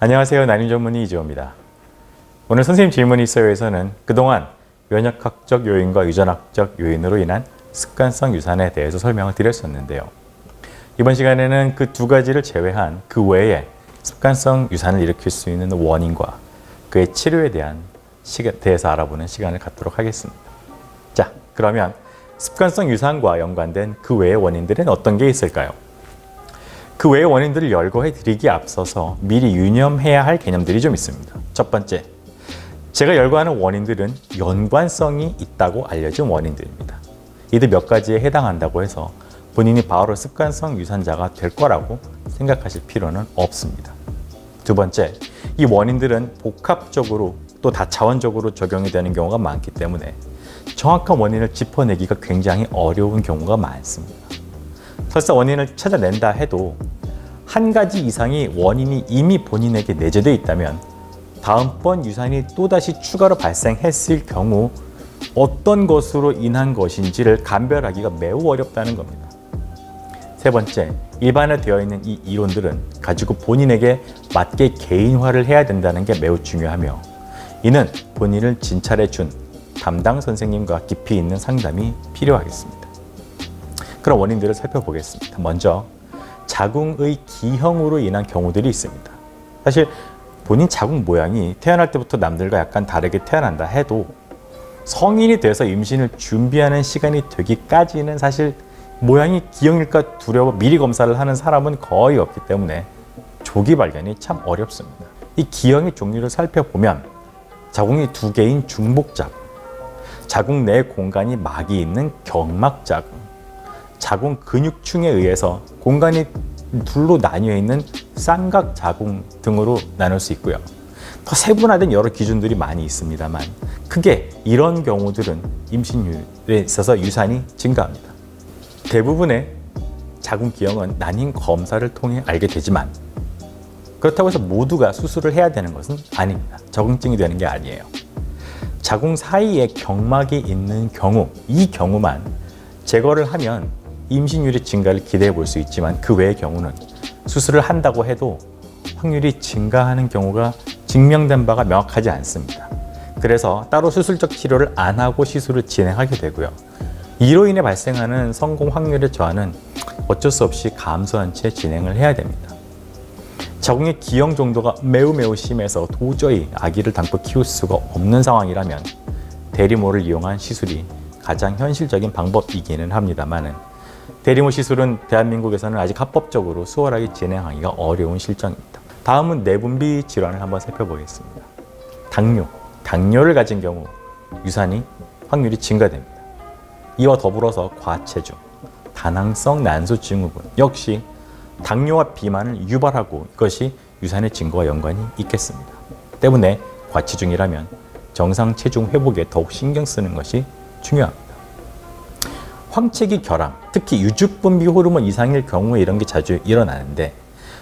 안녕하세요. 난임 전문의 이지호입니다. 오늘 선생님 질문이 있어요에서는 그동안 면역학적 요인과 유전학적 요인으로 인한 습관성 유산에 대해서 설명을 드렸었는데요. 이번 시간에는 그 두 가지를 제외한 그 외에 습관성 유산을 일으킬 수 있는 원인과 그의 치료에 대해서 알아보는 시간을 갖도록 하겠습니다. 자, 그러면 습관성 유산과 연관된 그 외의 원인들은 어떤 게 있을까요? 그 외의 원인들을 열거해 드리기에 앞서서 미리 유념해야 할 개념들이 좀 있습니다. 첫 번째, 제가 열거하는 원인들은 연관성이 있다고 알려진 원인들입니다. 이들 몇 가지에 해당한다고 해서 본인이 바로 습관성 유산자가 될 거라고 생각하실 필요는 없습니다. 두 번째, 이 원인들은 복합적으로 또 다차원적으로 적용이 되는 경우가 많기 때문에 정확한 원인을 짚어내기가 굉장히 어려운 경우가 많습니다. 설사 원인을 찾아낸다 해도 한 가지 이상의 원인이 이미 본인에게 내재되어 있다면 다음번 유산이 또다시 추가로 발생했을 경우 어떤 것으로 인한 것인지를 감별하기가 매우 어렵다는 겁니다. 세 번째, 일반화되어 있는 이 이론들은 가지고 본인에게 맞게 개인화를 해야 된다는 게 매우 중요하며 이는 본인을 진찰해 준 담당 선생님과 깊이 있는 상담이 필요하겠습니다. 그런 원인들을 살펴보겠습니다. 먼저 자궁의 기형으로 인한 경우들이 있습니다. 사실 본인 자궁 모양이 태어날 때부터 남들과 약간 다르게 태어난다 해도 성인이 돼서 임신을 준비하는 시간이 되기까지는 사실 모양이 기형일까 두려워 미리 검사를 하는 사람은 거의 없기 때문에 조기 발견이 참 어렵습니다. 이 기형의 종류를 살펴보면 자궁이 두 개인 중복자궁, 자궁 내 공간이 막이 있는 경막자궁, 자궁 근육층에 의해서 공간이 둘로 나뉘어 있는 쌍각자궁 등으로 나눌 수 있고요. 더 세분화된 여러 기준들이 많이 있습니다만 크게 이런 경우들은 임신율에 있어서 유산이 증가합니다. 대부분의 자궁 기형은 난임 검사를 통해 알게 되지만 그렇다고 해서 모두가 수술을 해야 되는 것은 아닙니다. 적응증이 되는 게 아니에요. 자궁 사이에 경막이 있는 경우, 이 경우만 제거를 하면 임신율의 증가를 기대해 볼 수 있지만 그 외의 경우는 수술을 한다고 해도 확률이 증가하는 경우가 증명된 바가 명확하지 않습니다. 그래서 따로 수술적 치료를 안 하고 시술을 진행하게 되고요. 이로 인해 발생하는 성공 확률의 저하는 어쩔 수 없이 감소한 채 진행을 해야 됩니다. 자궁의 기형 정도가 매우 심해서 도저히 아기를 담고 키울 수가 없는 상황이라면 대리모를 이용한 시술이 가장 현실적인 방법이기는 합니다만은 대리모 시술은 대한민국에서는 아직 합법적으로 수월하게 진행하기가 어려운 실정입니다. 다음은 내분비 질환을 한번 살펴보겠습니다. 당뇨를 가진 경우 유산이 확률이 증가됩니다. 이와 더불어서 과체중, 다낭성 난소 증후군 역시 당뇨와 비만을 유발하고 이것이 유산의 증가와 연관이 있겠습니다. 때문에 과체중이라면 정상 체중 회복에 더욱 신경 쓰는 것이 중요합니다. 황체기 결함, 특히 유축분비 호르몬 이상일 경우에 이런 게 자주 일어나는데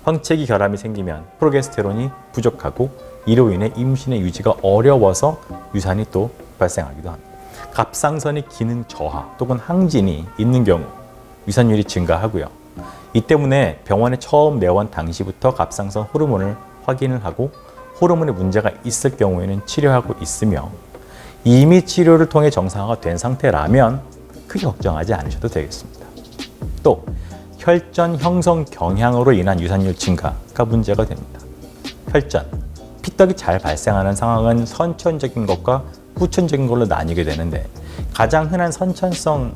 황체기 결함이 생기면 프로게스테론이 부족하고 이로 인해 임신의 유지가 어려워서 유산이 또 발생하기도 합니다. 갑상선의 기능 저하 또는 항진이 있는 경우 유산율이 증가하고요. 이 때문에 병원에 처음 내원 당시부터 갑상선 호르몬을 확인을 하고 호르몬에 문제가 있을 경우에는 치료하고 있으며 이미 치료를 통해 정상화가 된 상태라면 크게 걱정하지 않으셔도 되겠습니다. 또 혈전 형성 경향으로 인한 유산율 증가가 문제가 됩니다. 혈전, 피떡이 잘 발생하는 상황은 선천적인 것과 후천적인 걸로 나뉘게 되는데 가장 흔한 선천성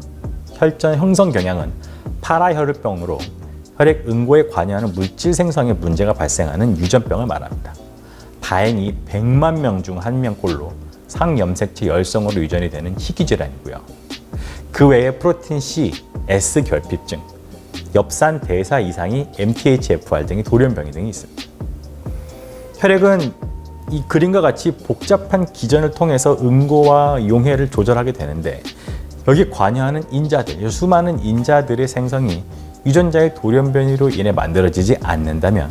혈전 형성 경향은 파라혈증병으로 혈액 응고에 관여하는 물질 생성에 문제가 발생하는 유전병을 말합니다. 다행히 100만 명 중 1명꼴로 상염색체 열성으로 유전이 되는 희귀질환이고요. 그 외에 프로틴 C, S 결핍증, 엽산 대사 이상이 MTHFR 등의 돌연병이 등이 있습니다. 혈액은 이 그림과 같이 복잡한 기전을 통해서 응고와 용해를 조절하게 되는데 여기 관여하는 인자들, 수많은 인자들의 생성이 유전자의 돌연변이로 인해 만들어지지 않는다면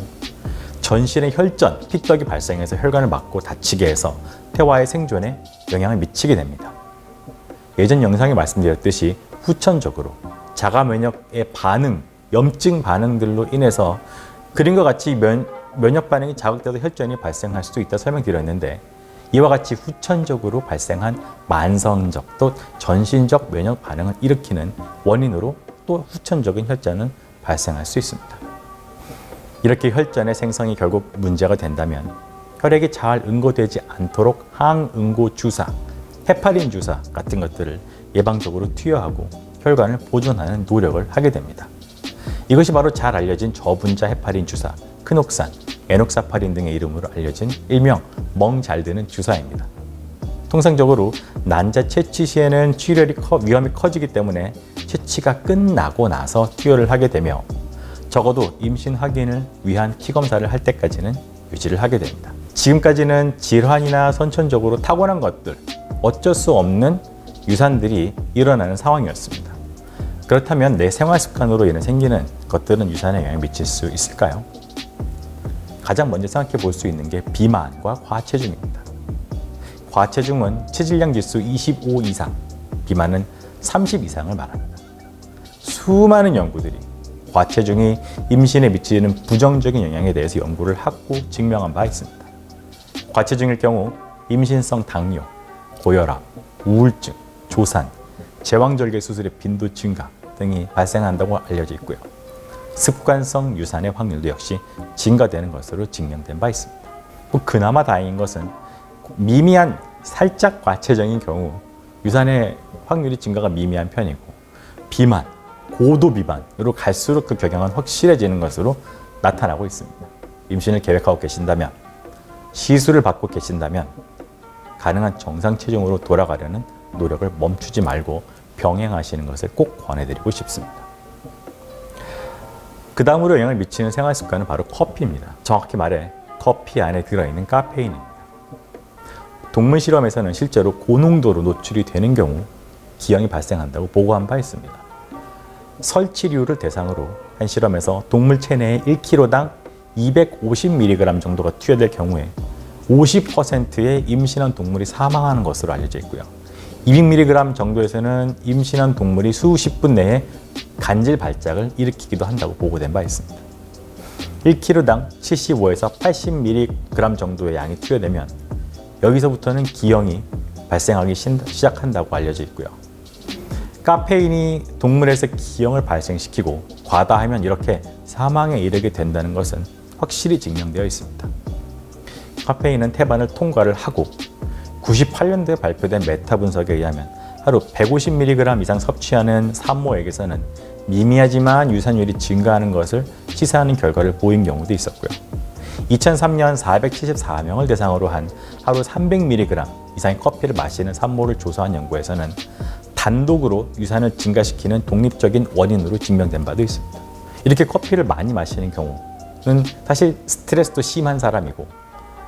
전신의 혈전, 피떡이 발생해서 혈관을 막고 다치게 해서 태와의 생존에 영향을 미치게 됩니다. 예전 영상에 말씀드렸듯이 후천적으로 자가 면역의 반응, 염증 반응들로 인해서 그림과 같이 면역 반응이 자극돼서 혈전이 발생할 수도 있다 설명드렸는데, 이와 같이 후천적으로 발생한 만성적 또 전신적 면역 반응을 일으키는 원인으로 또 후천적인 혈전은 발생할 수 있습니다. 이렇게 혈전의 생성이 결국 문제가 된다면 혈액이 잘 응고되지 않도록 항응고 주사, 헤파린 주사 같은 것들을 예방적으로 투여하고 혈관을 보존하는 노력을 하게 됩니다. 이것이 바로 잘 알려진 저분자 헤파린 주사, 크녹산, 에녹사파린 등의 이름으로 알려진 일명 멍 잘 드는 주사입니다. 통상적으로 난자 채취 시에는 출혈이 위험이 커지기 때문에 채취가 끝나고 나서 투여를 하게 되며, 적어도 임신 확인을 위한 피검사를 할 때까지는 유지를 하게 됩니다. 지금까지는 질환이나 선천적으로 타고난 것들, 어쩔 수 없는 유산들이 일어나는 상황이었습니다. 그렇다면 내 생활 습관으로 인해 생기는 것들은 유산에 영향을 미칠 수 있을까요? 가장 먼저 생각해 볼 수 있는 게 비만과 과체중입니다. 과체중은 체질량 지수 25 이상, 비만은 30 이상을 말합니다. 수많은 연구들이 과체중이 임신에 미치는 부정적인 영향에 대해서 연구를 하고 증명한 바 있습니다. 과체중일 경우 임신성 당뇨, 고혈압, 우울증, 조산, 제왕절개 수술의 빈도 증가 등이 발생한다고 알려져 있고요. 습관성 유산의 확률도 역시 증가되는 것으로 증명된 바 있습니다. 그나마 다행인 것은 미미한 살짝 과체중인 경우 유산의 확률이 증가가 미미한 편이고, 비만, 고도 비만으로 갈수록 그 경향은 확실해지는 것으로 나타나고 있습니다. 임신을 계획하고 계신다면, 시술을 받고 계신다면 가능한 정상 체중으로 돌아가려는 노력을 멈추지 말고 병행하시는 것을 꼭 권해드리고 싶습니다. 그 다음으로 영향을 미치는 생활 습관은 바로 커피입니다. 정확히 말해 커피 안에 들어있는 카페인입니다. 동물 실험에서는 실제로 고농도로 노출이 되는 경우 기형이 발생한다고 보고한 바 있습니다. 설치류를 대상으로 한 실험에서 동물 체내에 1kg당 250mg 정도가 투여될 경우에 50%의 임신한 동물이 사망하는 것으로 알려져 있고요. 200mg 정도에서는 임신한 동물이 수십 분 내에 간질 발작을 일으키기도 한다고 보고된 바 있습니다. 1kg당 75에서 80mg 정도의 양이 투여되면 여기서부터는 기형이 발생하기 시작한다고 알려져 있고요. 카페인이 동물에서 기형을 발생시키고 과다하면 이렇게 사망에 이르게 된다는 것은 확실히 증명되어 있습니다. 카페인은 태반을 통과를 하고 98년도에 발표된 메타 분석에 의하면 하루 150mg 이상 섭취하는 산모에게서는 미미하지만 유산율이 증가하는 것을 시사하는 결과를 보인 경우도 있었고요. 2003년 474명을 대상으로 한 하루 300mg 이상의 커피를 마시는 산모를 조사한 연구에서는 단독으로 유산을 증가시키는 독립적인 원인으로 증명된 바도 있습니다. 이렇게 커피를 많이 마시는 경우는 사실 스트레스도 심한 사람이고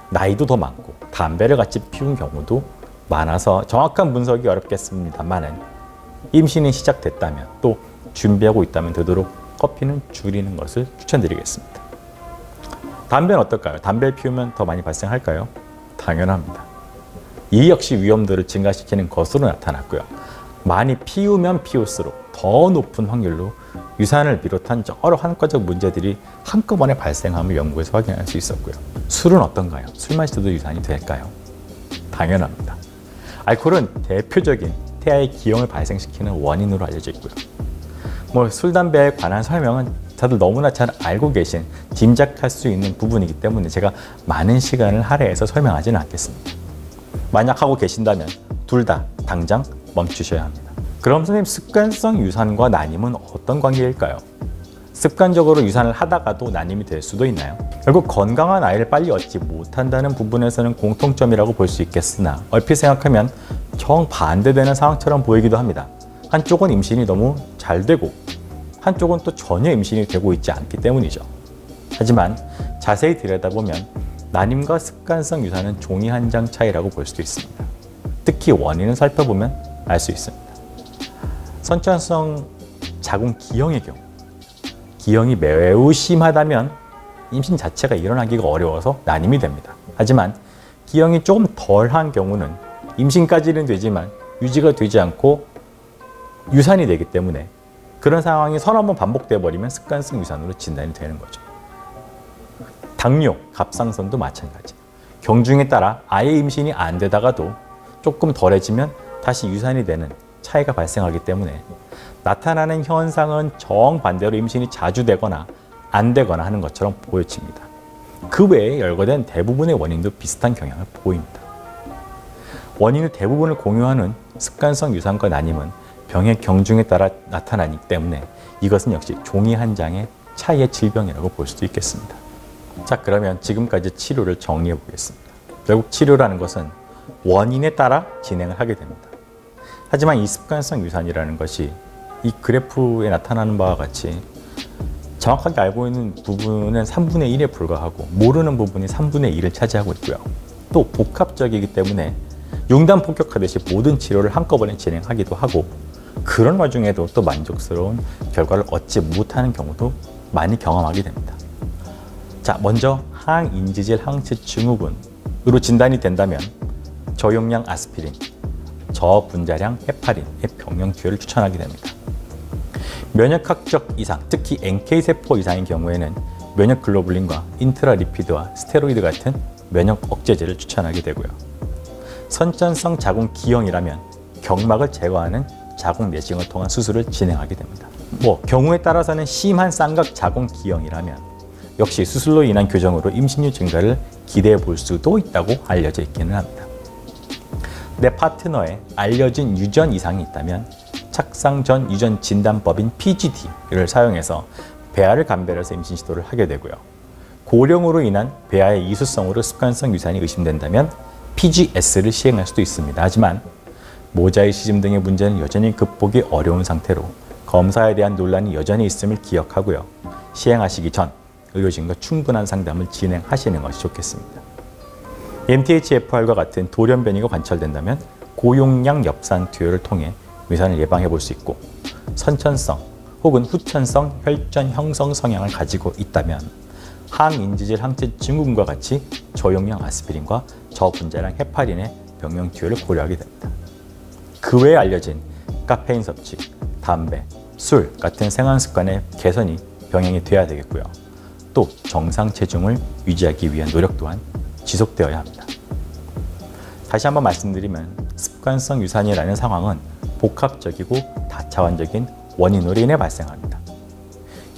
나이도 더 많고 담배를 같이 피운 경우도 많아서 정확한 분석이 어렵겠습니다만, 임신이 시작됐다면 또 준비하고 있다면 되도록 커피는 줄이는 것을 추천드리겠습니다. 담배는 어떨까요? 담배를 피우면 더 많이 발생할까요? 당연합니다. 이 역시 위험도를 증가시키는 것으로 나타났고요. 많이 피우면 피울수록 더 높은 확률로 유산을 비롯한 여러 환과적 문제들이 한꺼번에 발생함을 연구에서 확인할 수 있었고요. 술은 어떤가요? 술 마셔도 유산이 될까요? 당연합니다. 알코올은 대표적인 태아의 기형을 발생시키는 원인으로 알려져 있고요. 술, 담배에 관한 설명은 다들 너무나 잘 알고 계신, 짐작할 수 있는 부분이기 때문에 제가 많은 시간을 할애해서 설명하지는 않겠습니다. 만약 하고 계신다면 둘 다 당장 멈추셔야 합니다. 그럼 선생님, 습관성 유산과 난임은 어떤 관계일까요? 습관적으로 유산을 하다가도 난임이 될 수도 있나요? 결국 건강한 아이를 빨리 얻지 못한다는 부분에서는 공통점이라고 볼 수 있겠으나 얼핏 생각하면 정반대되는 상황처럼 보이기도 합니다. 한쪽은 임신이 너무 잘 되고 한쪽은 또 전혀 임신이 되고 있지 않기 때문이죠. 하지만 자세히 들여다보면 난임과 습관성 유산은 종이 한 장 차이라고 볼 수도 있습니다. 특히 원인을 살펴보면 알 수 있습니다. 선천성 자궁 기형의 경우, 기형이 매우 심하다면 임신 자체가 일어나기가 어려워서 난임이 됩니다. 하지만 기형이 조금 덜한 경우는 임신까지는 되지만 유지가 되지 않고 유산이 되기 때문에 그런 상황이 서너 번 반복되어 버리면 습관성 유산으로 진단이 되는 거죠. 당뇨, 갑상선도 마찬가지. 경중에 따라 아예 임신이 안 되다가도 조금 덜해지면 다시 유산이 되는 차이가 발생하기 때문에 나타나는 현상은 정반대로 임신이 자주 되거나 안 되거나 하는 것처럼 보여집니다. 그 외에 열거된 대부분의 원인도 비슷한 경향을 보입니다. 원인의 대부분을 공유하는 습관성 유산과 난임은 병의 경중에 따라 나타나기 때문에 이것은 역시 종이 한 장의 차이의 질병이라고 볼 수도 있겠습니다. 자, 그러면 지금까지 치료를 정리해 보겠습니다. 결국 치료라는 것은 원인에 따라 진행을 하게 됩니다. 하지만 이 습관성 유산이라는 것이 이 그래프에 나타나는 바와 같이 정확하게 알고 있는 부분은 3분의 1에 불과하고 모르는 부분이 3분의 1을 차지하고 있고요. 또 복합적이기 때문에 융단 폭격하듯이 모든 치료를 한꺼번에 진행하기도 하고 그런 와중에도 또 만족스러운 결과를 얻지 못하는 경우도 많이 경험하게 됩니다. 자, 먼저 항인지질 항체 증후군으로 진단이 된다면 저용량 아스피린, 저분자량 헤파린의 병용 투여를 추천하게 됩니다. 면역학적 이상, 특히 NK세포 이상인 경우에는 면역글로불린과 인트라리피드와 스테로이드 같은 면역 억제제를 추천하게 되고요. 선천성 자궁 기형이라면 경막을 제거하는 자궁 내시경을 통한 수술을 진행하게 됩니다. 경우에 따라서는 심한 쌍각 자궁 기형이라면 역시 수술로 인한 교정으로 임신율 증가를 기대해 볼 수도 있다고 알려져 있기는 합니다. 내 파트너에 알려진 유전 이상이 있다면 착상 전 유전 진단법인 PGD를 사용해서 배아를 감별해서 임신 시도를 하게 되고요. 고령으로 인한 배아의 이수성으로 습관성 유산이 의심된다면 PGS를 시행할 수도 있습니다. 하지만 모자이시즘 등의 문제는 여전히 극복이 어려운 상태로 검사에 대한 논란이 여전히 있음을 기억하고요. 시행하시기 전 의료진과 충분한 상담을 진행하시는 것이 좋겠습니다. MTHFR과 같은 돌연 변이가 관찰된다면 고용량 엽산 투여를 통해 위산을 예방해 볼 수 있고 선천성 혹은 후천성 혈전 형성 성향을 가지고 있다면 항인지질 항체 증후군과 같이 저용량 아스피린과 저분자량 헤파린의 병용 투여를 고려하게 됩니다. 그 외에 알려진 카페인 섭취, 담배, 술 같은 생활 습관의 개선이 병행이 돼야 되겠고요. 또 정상 체중을 유지하기 위한 노력 또한 지속되어야 합니다. 다시 한번 말씀드리면 습관성 유산이라는 상황은 복합적이고 다차원적인 원인으로 인해 발생합니다.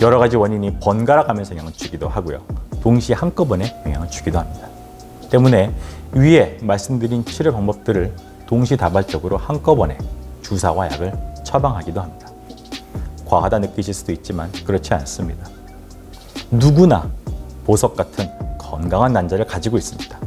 여러 가지 원인이 번갈아 가면서 영향을 주기도 하고요. 동시에 한꺼번에 영향을 주기도 합니다. 때문에 위에 말씀드린 치료 방법들을 동시다발적으로 한꺼번에 주사와 약을 처방하기도 합니다. 과하다 느끼실 수도 있지만 그렇지 않습니다. 누구나 보석 같은 건강한 난자를 가지고 있습니다.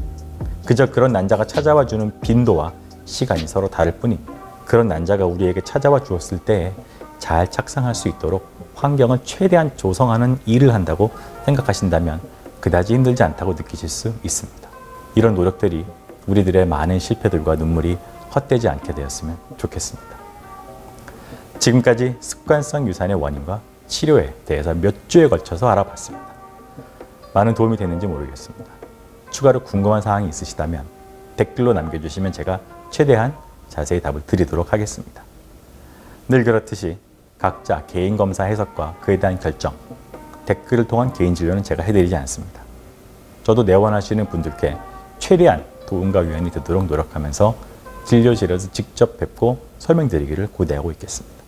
그저 그런 난자가 찾아와 주는 빈도와 시간이 서로 다를 뿐이 그런 난자가 우리에게 찾아와 주었을 때에 잘 착상할 수 있도록 환경을 최대한 조성하는 일을 한다고 생각하신다면 그다지 힘들지 않다고 느끼실 수 있습니다. 이런 노력들이 우리들의 많은 실패들과 눈물이 헛되지 않게 되었으면 좋겠습니다. 지금까지 습관성 유산의 원인과 치료에 대해서 몇 주에 걸쳐서 알아봤습니다. 많은 도움이 됐는지 모르겠습니다. 추가로 궁금한 사항이 있으시다면 댓글로 남겨주시면 제가 최대한 자세히 답을 드리도록 하겠습니다. 늘 그렇듯이 각자 개인 검사 해석과 그에 대한 결정, 댓글을 통한 개인 진료는 제가 해드리지 않습니다. 저도 내원하시는 분들께 최대한 도움과 유연이 되도록 노력하면서 진료실에서 직접 뵙고 설명드리기를 고대하고 있겠습니다.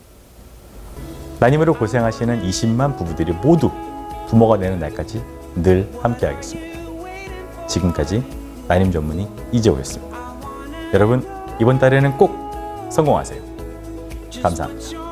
난임으로 고생하시는 20만 부부들이 모두 부모가 되는 날까지 늘 함께하겠습니다. 지금까지 난임 전문의 이재호였습니다. 여러분, 이번 달에는 꼭 성공하세요. 감사합니다.